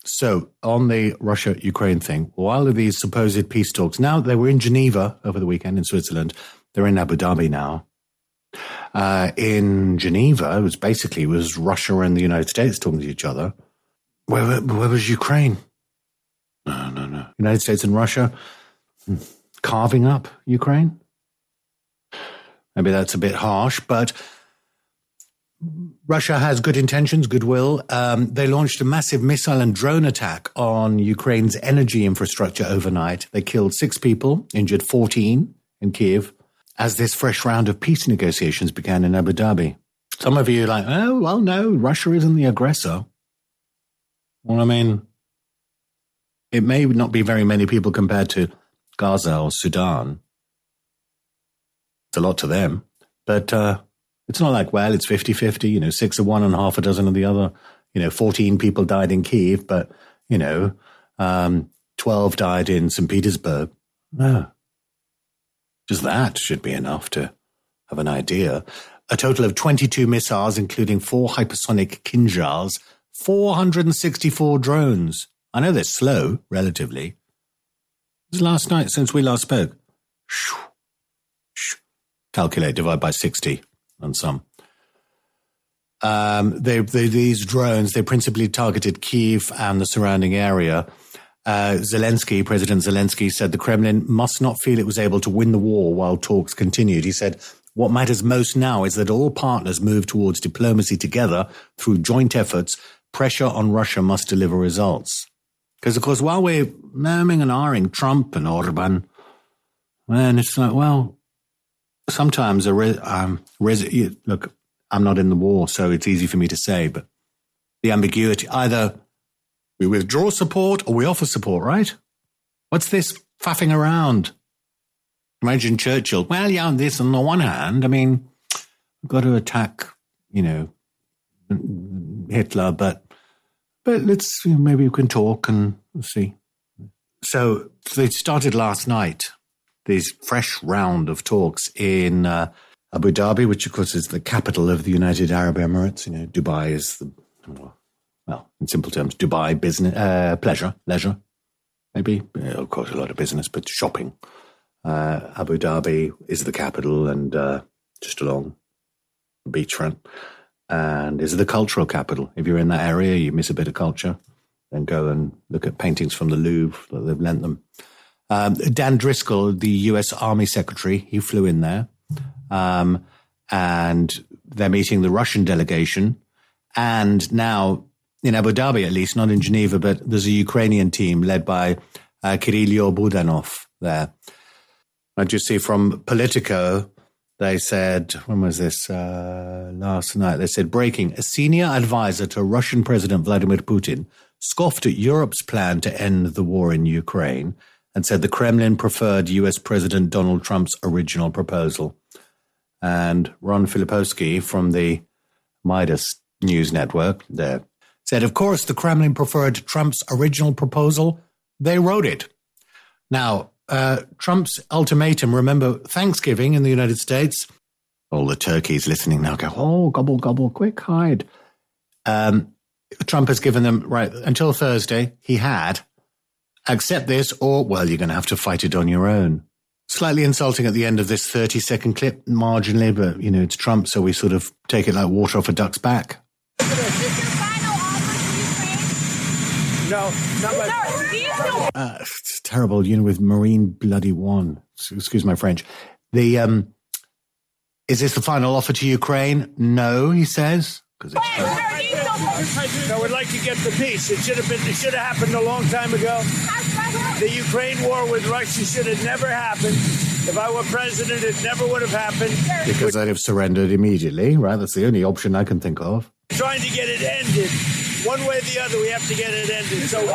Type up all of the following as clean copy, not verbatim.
So on the Russia-Ukraine thing, while these supposed peace talks, now they were in Geneva over the weekend in Switzerland. They're in Abu Dhabi now. In Geneva, it was Russia and the United States talking to each other. Where was Ukraine? No. United States and Russia carving up Ukraine? Maybe that's a bit harsh, but Russia has good intentions, goodwill. They launched a massive missile and drone attack on Ukraine's energy infrastructure overnight. They killed 6 people, injured 14 in Kiev, as this fresh round of peace negotiations began in Abu Dhabi. Some of you are like, oh, well, no, Russia isn't the aggressor. Well, I mean, it may not be very many people compared to Gaza or Sudan. It's a lot to them. But it's not like, well, it's 50-50, 6 of one and half a dozen of the other. 14 people died in Kiev, but, 12 died in St. Petersburg. No. Just that should be enough to have an idea. A total of 22 missiles, including 4 hypersonic Kinjals, 464 drones. I know they're slow, relatively. It was last night since we last spoke. Calculate, divide by 60 on some. These drones, they principally targeted Kyiv and the surrounding area. President Zelensky said the Kremlin must not feel it was able to win the war while talks continued. He said, what matters most now is that all partners move towards diplomacy together through joint efforts. Pressure on Russia must deliver results. Because, of course, while we're murmuring and ahhing Trump and Orban, and it's like, well, sometimes look, I'm not in the war, so it's easy for me to say, but the ambiguity, either we withdraw support or we offer support, right? What's this faffing around? Imagine Churchill. Well, yeah, on this on the one hand, I mean, we've got to attack, Hitler, but let's maybe we can talk and we'll see. So they started last night, this fresh round of talks in Abu Dhabi, which of course is the capital of the United Arab Emirates. Dubai is in simple terms, Dubai business, leisure, maybe. Of course, a lot of business, but shopping. Abu Dhabi is the capital and just along the beachfront, and is the cultural capital. If you're in that area, you miss a bit of culture, then go and look at paintings from the Louvre that they've lent them. Dan Driscoll, the US Army Secretary, he flew in there, and they're meeting the Russian delegation. And now, in Abu Dhabi at least, not in Geneva, but there's a Ukrainian team led by Kirilo Budanov there. I just see from Politico, they said, when was this? Last night, they said, breaking, a senior advisor to Russian President Vladimir Putin scoffed at Europe's plan to end the war in Ukraine and said the Kremlin preferred US President Donald Trump's original proposal. And Ron Filipowski from the Midas News Network there said, of course, the Kremlin preferred Trump's original proposal. They wrote it. Now, Trump's ultimatum, remember Thanksgiving in the United States? All the turkeys listening now go, oh, gobble, gobble, quick, hide. Trump has given them, right, until Thursday, he had, accept this or, well, you're going to have to fight it on your own. Slightly insulting at the end of this 30-second clip, marginally, but, it's Trump, so we sort of take it like water off a duck's back. Is this your final offer to Ukraine? No, not my... Do you still... It's terrible, with Marine Bloody One. Excuse my French. Is this the final offer to Ukraine? No, he says. I would like to get the peace. It should have happened a long time ago. The Ukraine war with Russia should have never happened. If I were president, it never would have happened. Because I'd have surrendered immediately, right? That's the only option I can think of. Trying to get it ended. One way or the other, we have to get it ended. So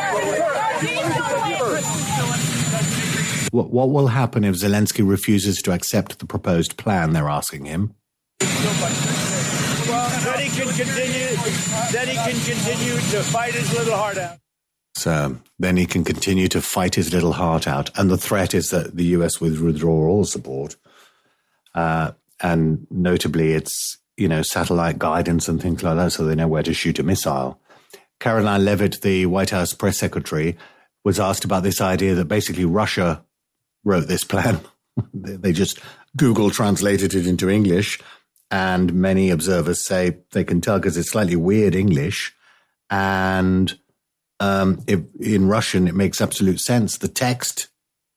what will happen if Zelensky refuses to accept the proposed plan they're asking him? Then he can continue to fight his little heart out. So then he can continue to fight his little heart out. And the threat is that the US will withdraw all support. And notably, it's, satellite guidance and things like that, so they know where to shoot a missile. Caroline Leavitt, the White House press secretary, was asked about this idea that basically Russia wrote this plan. They just Google translated it into English, and many observers say they can tell because it's slightly weird English. And in Russian, it makes absolute sense. The text,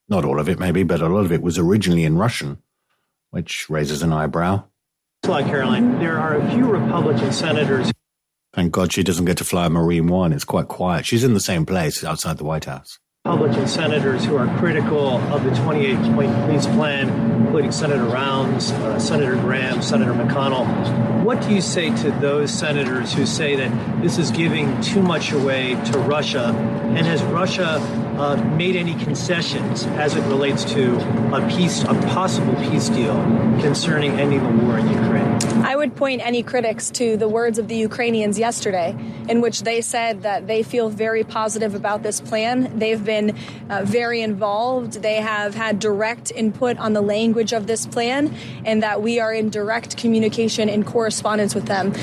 not all of it maybe, but a lot of it was originally in Russian, which raises an eyebrow. Like Caroline, there are a few Republican senators. Thank God she doesn't get to fly a Marine One. It's quite quiet. She's in the same place outside the White House. Republican senators who are critical of the 28-point peace plan, including Senator Rounds, Senator Graham, Senator McConnell. What do you say to those senators who say that this is giving too much away to Russia? And has Russia made any concessions as it relates to a possible peace deal concerning ending the war in Ukraine? I would point any critics to the words of the Ukrainians yesterday, in which they said that they feel very positive about this plan. They've been very involved. They have had direct input on the language of this plan, and that we are in direct communication and correspondence with them.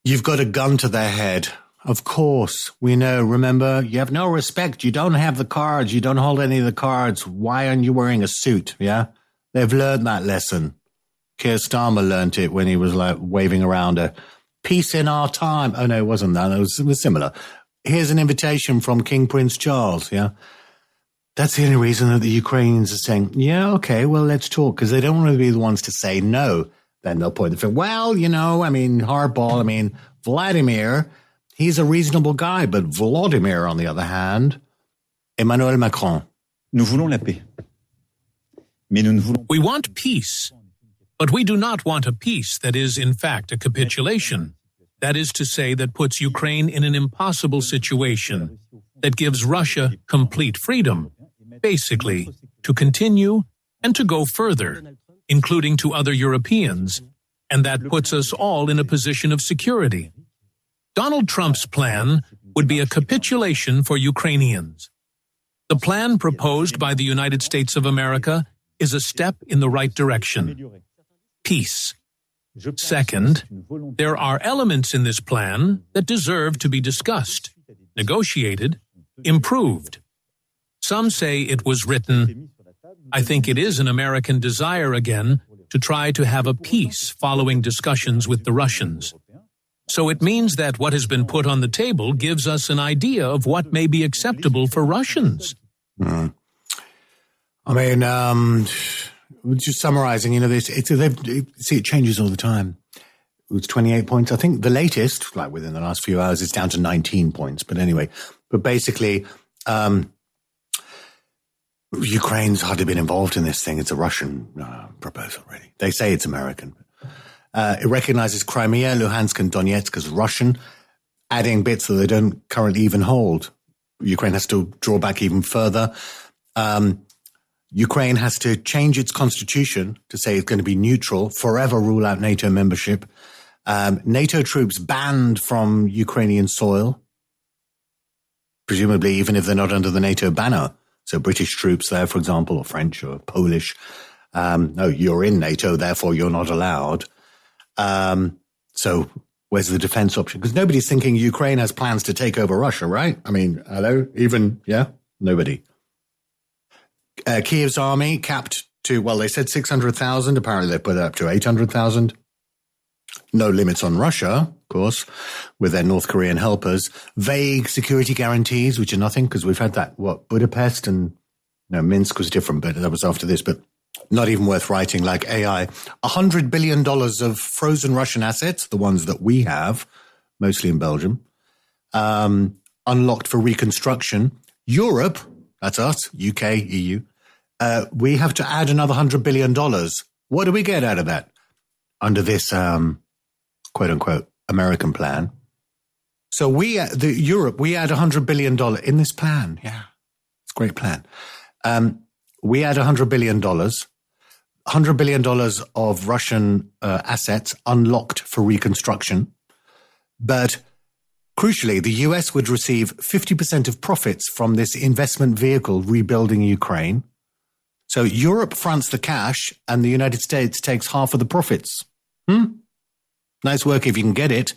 You've got a gun to their head. Of course, we know. Remember, you have no respect. You don't have the cards. You don't hold any of the cards. Why aren't you wearing a suit? Yeah, they've learned that lesson. Keir Starmer learned it when he was like waving around a peace in our time. Oh, no, it wasn't that. It was similar. Here's an invitation from King Prince Charles. Yeah, that's the only reason that the Ukrainians are saying, yeah, okay, well, let's talk, because they don't want to be the ones to say no. Then they'll point the finger. Well, you know, I mean, hardball. I mean, Vladimir, he's a reasonable guy, but Vladimir, on the other hand, Emmanuel Macron. Nous voulons la paix. Mais nous ne voulons... We want peace, but we do not want a peace that is, in fact, a capitulation. That is to say, that puts Ukraine in an impossible situation, that gives Russia complete freedom, basically, to continue and to go further, including to other Europeans, and that puts us all in a position of security. Donald Trump's plan would be a capitulation for Ukrainians. The plan proposed by the United States of America is a step in the right direction. Peace. Second, there are elements in this plan that deserve to be discussed, negotiated, improved. Some say it was written. I think it is an American desire again to try to have a peace following discussions with the Russians. So it means that what has been put on the table gives us an idea of what may be acceptable for Russians. I mean, just summarizing, you know, it changes all the time. It was 28 points. I think the latest, like within the last few hours, it's down to 19 points. But anyway, basically, Ukraine's hardly been involved in this thing. It's a Russian proposal, really. They say it's American. It recognizes Crimea, Luhansk, and Donetsk as Russian, adding bits that they don't currently even hold. Ukraine has to draw back even further. Ukraine has to change its constitution to say it's going to be neutral, forever rule out NATO membership. NATO troops banned from Ukrainian soil, presumably even if they're not under the NATO banner. So British troops there, for example, or French or Polish. No, you're in NATO, therefore you're not allowed. So where's the defense option? Because nobody's thinking Ukraine has plans to take over Russia, right? I mean, hello? Even, yeah? Nobody. Kiev's army capped to, well, they said 600,000. Apparently they put it up to 800,000. No limits on Russia, of course, with their North Korean helpers. Vague security guarantees, which are nothing, because we've had that, Budapest and, Minsk was different, but that was after this, but not even worth writing, like AI. $100 billion of frozen Russian assets, the ones that we have, mostly in Belgium, unlocked for reconstruction. Europe, that's us, UK, EU, we have to add another $100 billion. What do we get out of that under this, quote-unquote, American plan? So Europe, we add $100 billion in this plan. Yeah, it's a great plan. We add $100 billion, $100 billion of Russian assets unlocked for reconstruction. But crucially, the US would receive 50% of profits from this investment vehicle rebuilding Ukraine. So Europe fronts the cash and the United States takes half of the profits. Nice work if you can get it.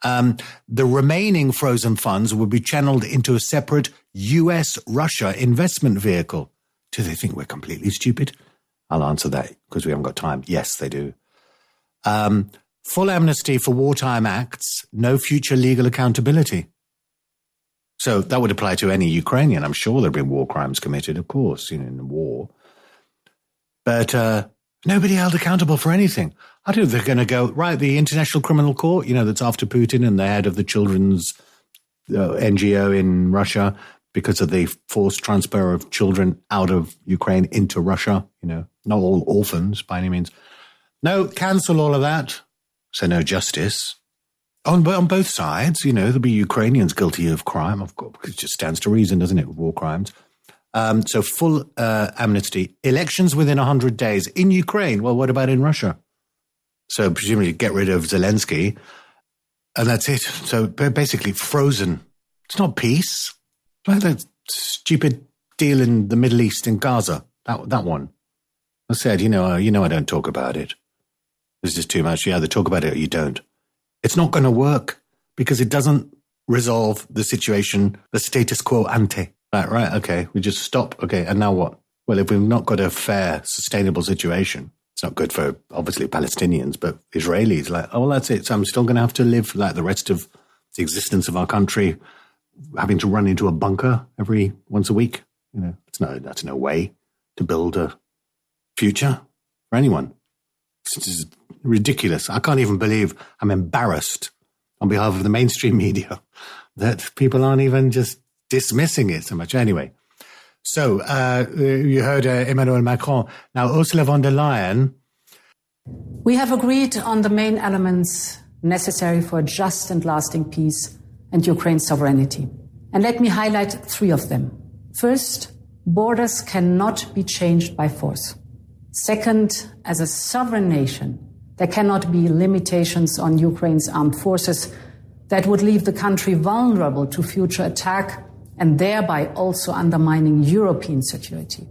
The remaining frozen funds would be channeled into a separate US-Russia investment vehicle. Do they think we're completely stupid? I'll answer that because we haven't got time. Yes, they do. Full amnesty for wartime acts, no future legal accountability. So that would apply to any Ukrainian. I'm sure there have been war crimes committed, of course, in the war. But nobody held accountable for anything. I don't think they're going to go, right, the International Criminal Court, that's after Putin and the head of the children's NGO in Russia because of the forced transfer of children out of Ukraine into Russia, not all orphans by any means. No, cancel all of that. So no justice. On both sides, there'll be Ukrainians guilty of crime. Of course, it just stands to reason, doesn't it, with war crimes. So full amnesty. Elections within 100 days. In Ukraine, well, what about in Russia? So presumably get rid of Zelensky. And that's it. So basically frozen. It's not peace. Like that stupid deal in the Middle East in Gaza. That one. I said, I don't talk about it. There's just too much. You either talk about it or you don't. It's not going to work because it doesn't resolve the situation, the status quo ante. Right, okay, we just stop. Okay, and now what? Well, if we've not got a fair, sustainable situation, it's not good for, obviously, Palestinians, but Israelis, well, that's it. So I'm still going to have to live like the rest of the existence of our country, having to run into a bunker once a week. That's no way to build a future for anyone. It's just ridiculous. I can't even believe I'm embarrassed on behalf of the mainstream media that people aren't even just dismissing it so much. Anyway, so you heard Emmanuel Macron. Now, Ursula von der Leyen. We have agreed on the main elements necessary for a just and lasting peace and Ukraine's sovereignty. And let me highlight 3 of them. First, borders cannot be changed by force. Second, as a sovereign nation, there cannot be limitations on Ukraine's armed forces that would leave the country vulnerable to future attack and thereby also undermining European security.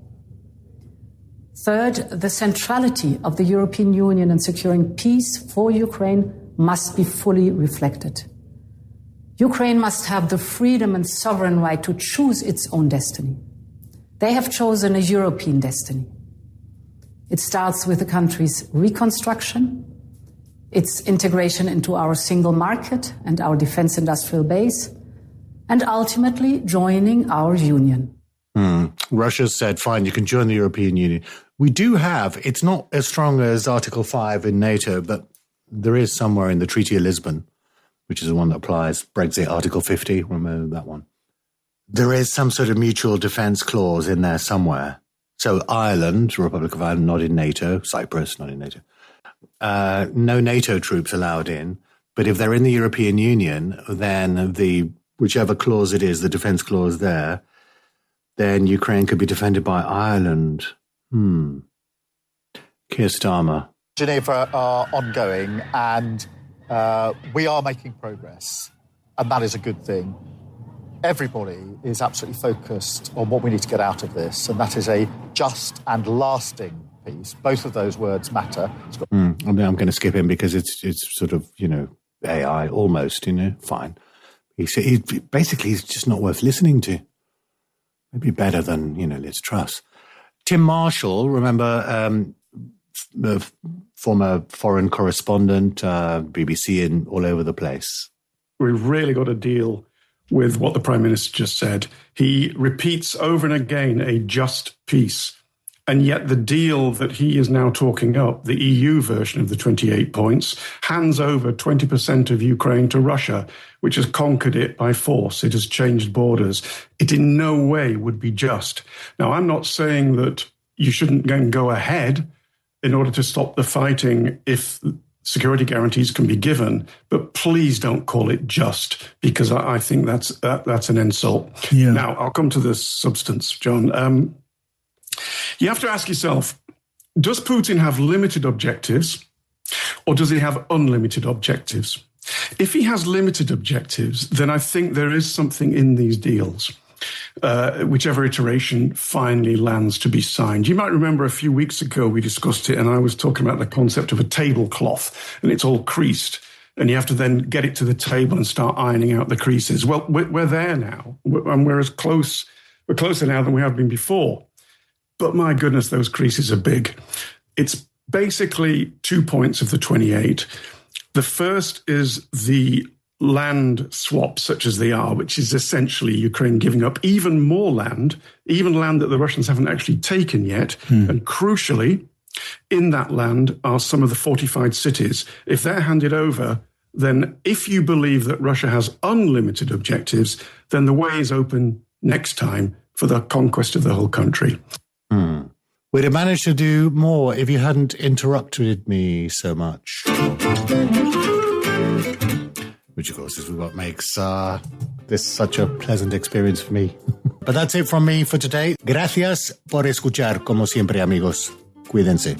Third, the centrality of the European Union in securing peace for Ukraine must be fully reflected. Ukraine must have the freedom and sovereign right to choose its own destiny. They have chosen a European destiny. It starts with the country's reconstruction, its integration into our single market and our defense industrial base, and ultimately joining our union. Russia said, fine, you can join the European Union. We do have, it's not as strong as Article 5 in NATO, but there is somewhere in the Treaty of Lisbon, which is the one that applies, Brexit, Article 50, remember that one. There is some sort of mutual defence clause in there somewhere. So Ireland, Republic of Ireland, not in NATO. Cyprus, not in NATO. No NATO troops allowed in. But if they're in the European Union, then whichever clause it is, the defence clause there, then Ukraine could be defended by Ireland. Keir Starmer. Geneva are ongoing and we are making progress. And that is a good thing. Everybody is absolutely focused on what we need to get out of this, and that is a just and lasting peace. Both of those words matter. I'm going to skip him because it's sort of, AI almost, fine. He's just not worth listening to. Maybe better than, Liz Truss. Tim Marshall, remember, the former foreign correspondent, BBC and all over the place. We've really got to deal with what the Prime Minister just said. He repeats over and again a just peace. And yet the deal that he is now talking up, the EU version of the 28 points, hands over 20% of Ukraine to Russia, which has conquered it by force. It has changed borders. It in no way would be just. Now, I'm not saying that you shouldn't go ahead in order to stop the fighting if security guarantees can be given, but please don't call it just, because I think that's an insult. Yeah. Now, I'll come to the substance, John. You have to ask yourself, does Putin have limited objectives or does he have unlimited objectives? If he has limited objectives, then I think there is something in these deals, whichever iteration finally lands to be signed. You might remember a few weeks ago we discussed it and I was talking about the concept of a tablecloth and it's all creased. and you have to then get it to the table and start ironing out the creases. Well, we're there now, and we're closer now than we have been before. But my goodness, those creases are big. It's basically 2 points of the 28. The first is the land swaps, such as they are, which is essentially Ukraine giving up even more land, even land that the Russians haven't actually taken yet. And crucially, in that land are some of the fortified cities. If they're handed over, then if you believe that Russia has unlimited objectives, then the way is open next time for the conquest of the whole country. We'd have managed to do more if you hadn't interrupted me so much. Which, of course, is what makes this such a pleasant experience for me. But that's it from me for today. Gracias por escuchar, como siempre, amigos. Cuídense.